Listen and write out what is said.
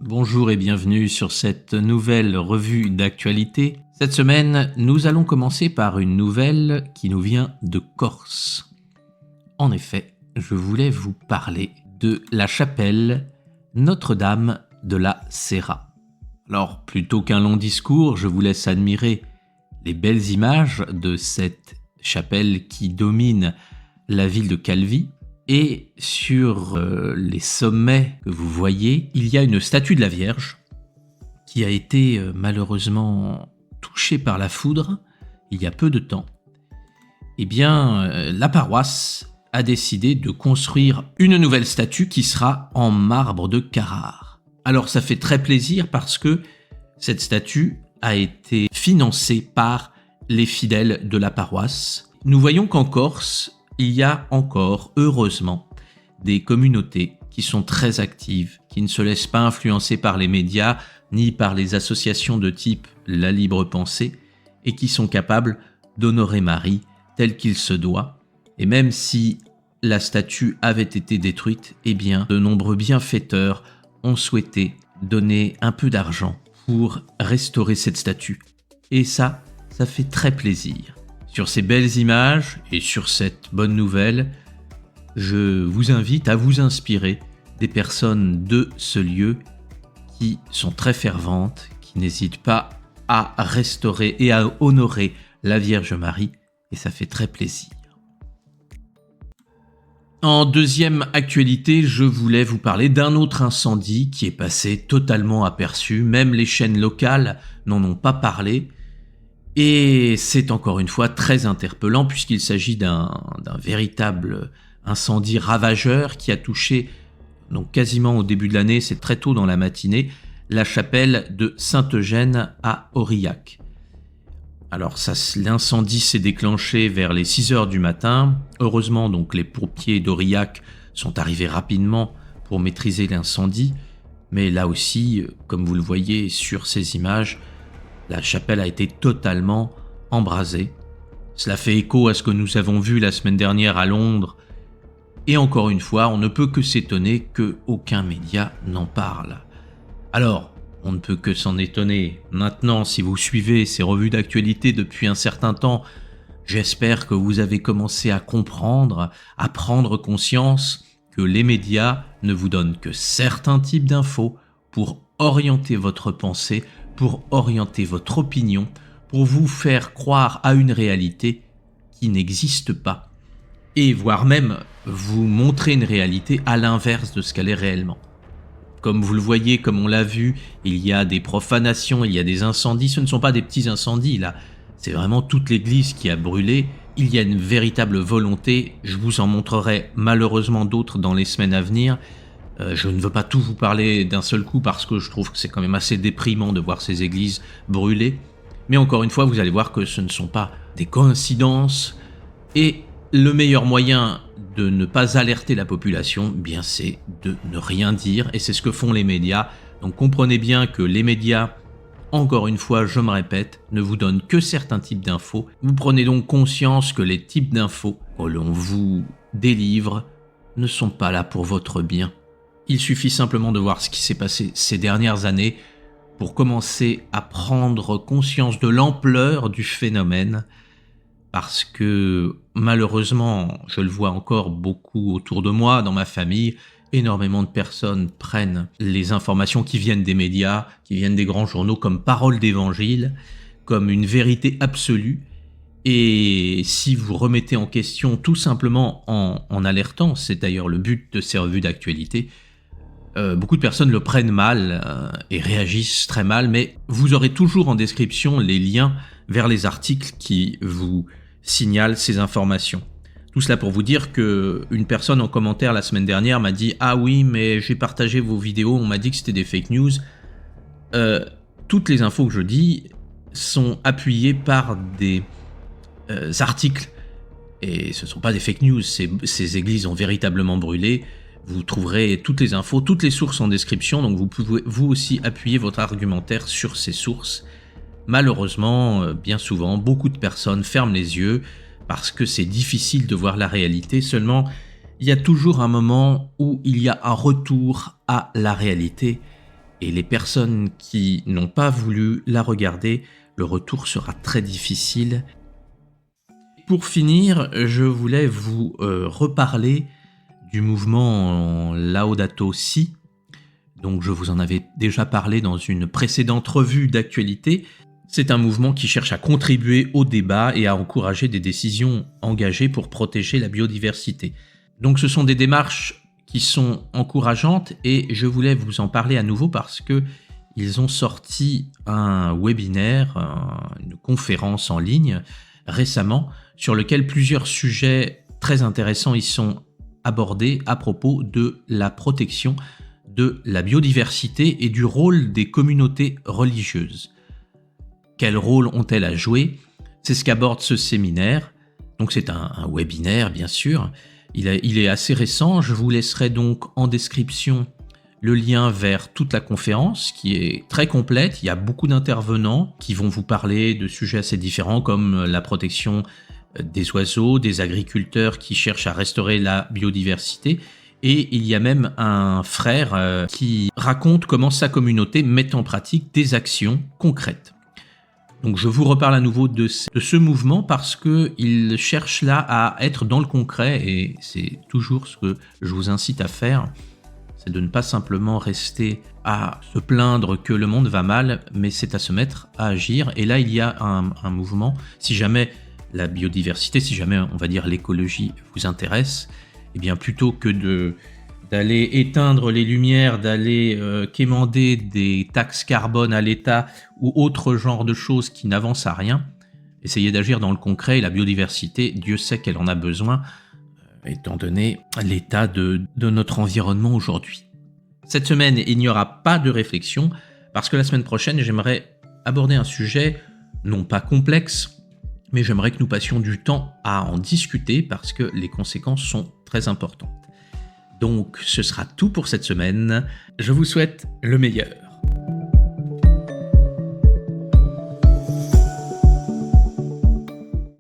Bonjour et bienvenue sur cette nouvelle revue d'actualité. Cette semaine, nous allons commencer par une nouvelle qui nous vient de Corse. En effet, je voulais vous parler de la chapelle Notre-Dame de la Serra. Alors, plutôt qu'un long discours, je vous laisse admirer les belles images de cette chapelle qui domine la ville de Calvi. Et sur les sommets que vous voyez, il y a une statue de la Vierge qui a été malheureusement touchée par la foudre il y a peu de temps. Eh bien, la paroisse a décidé de construire une nouvelle statue qui sera en marbre de Carrare. Alors ça fait très plaisir parce que cette statue a été financée par les fidèles de la paroisse. Nous voyons qu'en Corse, il y a encore, heureusement, des communautés qui sont très actives, qui ne se laissent pas influencer par les médias ni par les associations de type La Libre Pensée et qui sont capables d'honorer Marie tel qu'il se doit. Et même si la statue avait été détruite, eh bien, de nombreux bienfaiteurs ont souhaité donner un peu d'argent pour restaurer cette statue. Et ça fait très plaisir. Sur ces belles images et sur cette bonne nouvelle, je vous invite à vous inspirer des personnes de ce lieu qui sont très ferventes, qui n'hésitent pas à restaurer et à honorer la Vierge Marie, et ça fait très plaisir. En deuxième actualité, je voulais vous parler d'un autre incendie qui est passé totalement aperçu, même les chaînes locales n'en ont pas parlé. Et c'est encore une fois très interpellant puisqu'il s'agit d'un véritable incendie ravageur qui a touché, donc quasiment au début de l'année, c'est très tôt dans la matinée, la chapelle de Saint-Eugène à Aurillac. Alors l'incendie s'est déclenché vers les 6h du matin. Heureusement, donc les pompiers d'Aurillac sont arrivés rapidement pour maîtriser l'incendie. Mais là aussi, comme vous le voyez sur ces images, la chapelle a été totalement embrasée. Cela fait écho à ce que nous avons vu la semaine dernière à Londres. Et encore une fois, on ne peut que s'étonner qu'aucun média n'en parle. Alors, on ne peut que s'en étonner. Maintenant, si vous suivez ces revues d'actualité depuis un certain temps, j'espère que vous avez commencé à comprendre, à prendre conscience que les médias ne vous donnent que certains types d'infos pour orienter votre pensée, pour orienter votre opinion, pour vous faire croire à une réalité qui n'existe pas, et voire même vous montrer une réalité à l'inverse de ce qu'elle est réellement. Comme vous le voyez, comme on l'a vu, il y a des profanations, il y a des incendies, ce ne sont pas des petits incendies là, c'est vraiment toute l'église qui a brûlé, il y a une véritable volonté, je vous en montrerai malheureusement d'autres dans les semaines à venir. Je ne veux pas tout vous parler d'un seul coup parce que je trouve que c'est quand même assez déprimant de voir ces églises brûler. Mais encore une fois, vous allez voir que ce ne sont pas des coïncidences. Et le meilleur moyen de ne pas alerter la population, bien c'est de ne rien dire. Et c'est ce que font les médias. Donc comprenez bien que les médias, encore une fois, je me répète, ne vous donnent que certains types d'infos. Vous prenez donc conscience que les types d'infos que l'on vous délivre ne sont pas là pour votre bien. Il suffit simplement de voir ce qui s'est passé ces dernières années pour commencer à prendre conscience de l'ampleur du phénomène, parce que malheureusement, je le vois encore beaucoup autour de moi, dans ma famille, énormément de personnes prennent les informations qui viennent des médias, qui viennent des grands journaux comme parole d'évangile, comme une vérité absolue. Et si vous remettez en question tout simplement en alertant, c'est d'ailleurs le but de ces revues d'actualité, beaucoup de personnes le prennent mal et réagissent très mal, mais vous aurez toujours en description les liens vers les articles qui vous signalent ces informations. Tout cela pour vous dire qu'une personne en commentaire la semaine dernière m'a dit « Ah oui, mais j'ai partagé vos vidéos, on m'a dit que c'était des fake news. » Toutes les infos que je dis sont appuyées par des articles. Et ce ne sont pas des fake news, ces églises ont véritablement brûlé. Vous trouverez toutes les infos, toutes les sources en description, donc vous pouvez vous aussi appuyer votre argumentaire sur ces sources. Malheureusement, bien souvent, beaucoup de personnes ferment les yeux parce que c'est difficile de voir la réalité. Seulement, il y a toujours un moment où il y a un retour à la réalité Et les personnes qui n'ont pas voulu la regarder, le retour sera très difficile. Pour finir, je voulais vous reparler du mouvement Laudato Si. Donc je vous en avais déjà parlé dans une précédente revue d'actualité. C'est un mouvement qui cherche à contribuer au débat et à encourager des décisions engagées pour protéger la biodiversité. Donc ce sont des démarches qui sont encourageantes et je voulais vous en parler à nouveau parce que ils ont sorti un webinaire, une conférence en ligne récemment sur lequel plusieurs sujets très intéressants y sont abordés à propos de la protection de la biodiversité et du rôle des communautés religieuses. Quel rôle ont-elles à jouer? C'est ce qu'aborde ce séminaire. Donc c'est un webinaire bien sûr. Il est assez récent. Je vous laisserai donc en description le lien vers toute la conférence qui est très complète. Il y a beaucoup d'intervenants qui vont vous parler de sujets assez différents comme la protection des oiseaux, des agriculteurs qui cherchent à restaurer la biodiversité. Et il y a même un frère qui raconte comment sa communauté met en pratique des actions concrètes. Donc je vous reparle à nouveau de ce mouvement parce qu'il cherche là à être dans le concret et c'est toujours ce que je vous incite à faire. C'est de ne pas simplement rester à se plaindre que le monde va mal, mais c'est à se mettre à agir. Et là, il y a un mouvement. Si jamais la biodiversité, si jamais on va dire l'écologie vous intéresse, eh bien plutôt que d'aller éteindre les lumières, d'aller quémander des taxes carbone à l'État ou autre genre de choses qui n'avancent à rien, essayez d'agir dans le concret. Et la biodiversité, Dieu sait qu'elle en a besoin, étant donné l'état de notre environnement aujourd'hui. Cette semaine, il n'y aura pas de réflexion, parce que la semaine prochaine, j'aimerais aborder un sujet non pas complexe, mais j'aimerais que nous passions du temps à en discuter, parce que les conséquences sont très importantes. Donc, ce sera tout pour cette semaine. Je vous souhaite le meilleur.